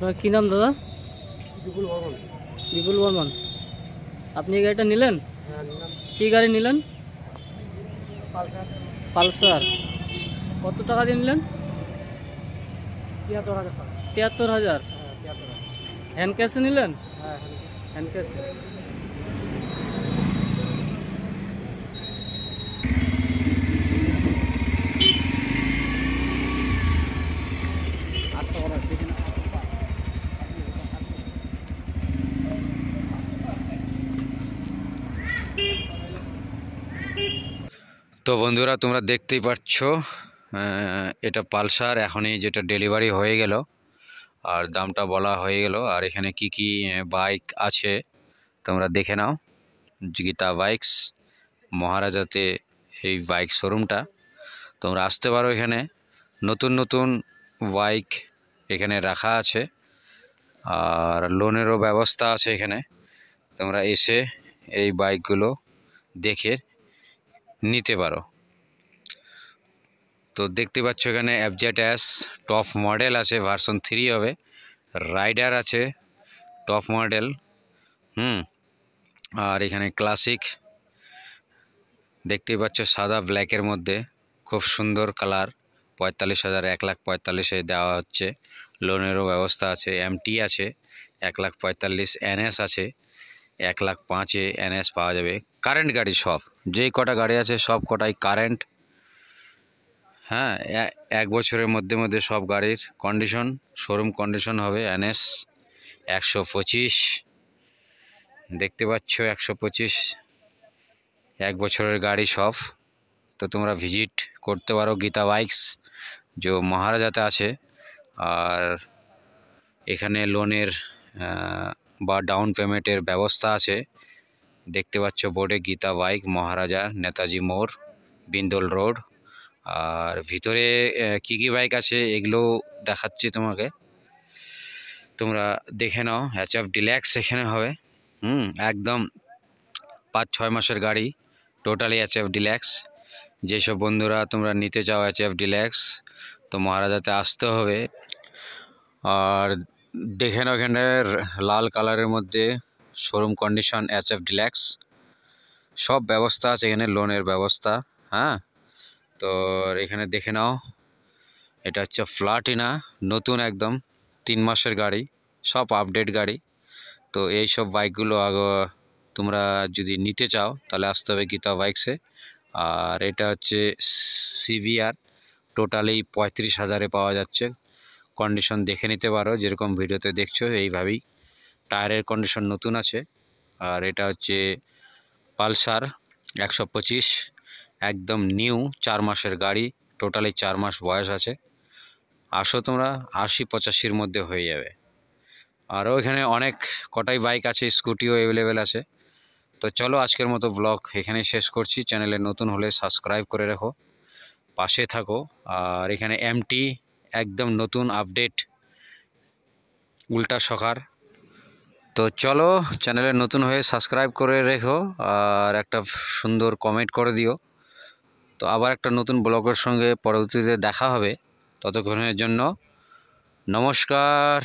আপনার কি নাম দাদা? বিপুল বর্মন। বিপুল বর্মন। আপনি এই গাড়িটা নিলেন? হ্যাঁ, নিলাম। কি গাড়ি নিলেন? পালসার। পালসার। কত টাকা দিয়ে নিলেন? ৭৩,০০০ টাকা। ৭৩,০০০। হ্যাঁ, ৭৩,০০০। হ্যান্ড ক্যাশে নিলেন? হ্যাঁ, হ্যান্ড ক্যাশে। তো বন্ধুরা, তোমরা দেখতেই পাচ্ছ এটা পালসার এখনই যেটা ডেলিভারি হয়ে গেল, আর দামটা বলা হয়ে গেল। আর এখানে কি কি বাইক আছে তোমরা দেখে নাও। গীতা বাইকস, মহারাজাতে এই বাইক শোরুমটা। তোমরা আসতে পারো, এখানে নতুন নতুন বাইক এখানে রাখা আছে, আর লোনেরও ব্যবস্থা আছে এখানে। তোমরা এসে এই বাইকগুলো দেখে নিতে পারো। তো দেখতে পাচ্ছ এখানে FZ টপ মডেল আছে, ভার্সন 3 হবে। রাইডার আছে টপ মডেল। আর এখানে ক্লাসিক দেখতেই পাচ্ছ, সাদা ব্ল্যাকের মধ্যে, খুব সুন্দর কালার। ৪৫,০০০, ১,৪৫,০০০ দেওয়া হচ্ছে। লোনেরও ব্যবস্থা আছে। MT আছে ১,৪৫,০০০, NS আছে ১,০৫,০০০ NS পাওয়া যাবে। কারেন্ট গাড়ি সব, যেই কটা গাড়ি আছে সব কটাই কারেন্ট। হ্যাঁ, 1 বছরের মধ্যে মধ্যে সব গাড়ির কন্ডিশন, শোরুম কন্ডিশন হবে। NS ১২৫ দেখতে পাচ্ছ, ১২৫ 1 বছরের গাড়ি সব। তো তোমরা ভিজিট করতে পারো গীতা বাইকস, যে মহারাজাতে আছে। আর এখানে লোনের বা ডাউন পেমেন্টের ব্যবস্থা আছে। দেখতে পাচ্ছ বোর্ডে গীতা বাইক, মহারাজা, নেতাজি মোড়, বিন্দল রোড। আর ভিতরে কি কি বাইক আছে এগুলো দেখাচ্ছি তোমাকে, তোমরা দেখে নাও। HF ডিলাক্স এখানে হবে। একদম ৫-৬ মাসের গাড়ি, টোটালি HF ডিলাক্স। যেসব বন্ধুরা তোমরা নিতে চাও HF ডিলাক্স, তো মহারাজাতে আসতে হবে। আর দেখে নাও, এখানে লাল কালারের মধ্যে শোরুম কন্ডিশন HF ডিলাক্স, সব ব্যবস্থা আছে এখানে, লোনের ব্যবস্থা। হ্যাঁ, তো এখানে দেখে নাও, এটা হচ্ছে প্লাটিনা, নতুন একদম 3 মাসের গাড়ি, সব আপডেট গাড়ি। তো এই সব বাইকগুলো তোমরা যদি নিতে চাও তাহলে আসতে হবে গীতা বাইকসে। আর এটা হচ্ছে CBR, টোটালি ৩৫,০০০ পাওয়া যাচ্ছে। কন্ডিশন দেখে নিতে পারো, যেরকম ভিডিওতে দেখছো এইভাবেই। টায়ারের কন্ডিশন নতুন আছে। আর এটা হচ্ছে পালসার ১২৫, একদম নিউ, 4 মাসের গাড়ি, টোটালি 4 মাস বয়স আছে। আসো তোমরা, ৮০-৮৫-র মধ্যে হয়ে যাবে। আরও এখানে অনেক কটাই বাইক আছে, স্কুটিও অ্যাভেলেবেল আছে। তো চলো, আজকের মতো ব্লগ এখানেই শেষ করছি। চ্যানেলে নতুন হলে সাবস্ক্রাইব করে রাখো, পাশে থাকো। আর এখানে MT একদম নতুন আপডেট, উল্টা সকার। তো চলো, চ্যানেলে নতুন হয়ে সাবস্ক্রাইব করে রেখো, আর একটা সুন্দর কমেন্ট করে দিও। তো আবার একটা নতুন ব্লগের সঙ্গে পরবর্তীতে দেখা হবে। ততক্ষণের জন্য নমস্কার।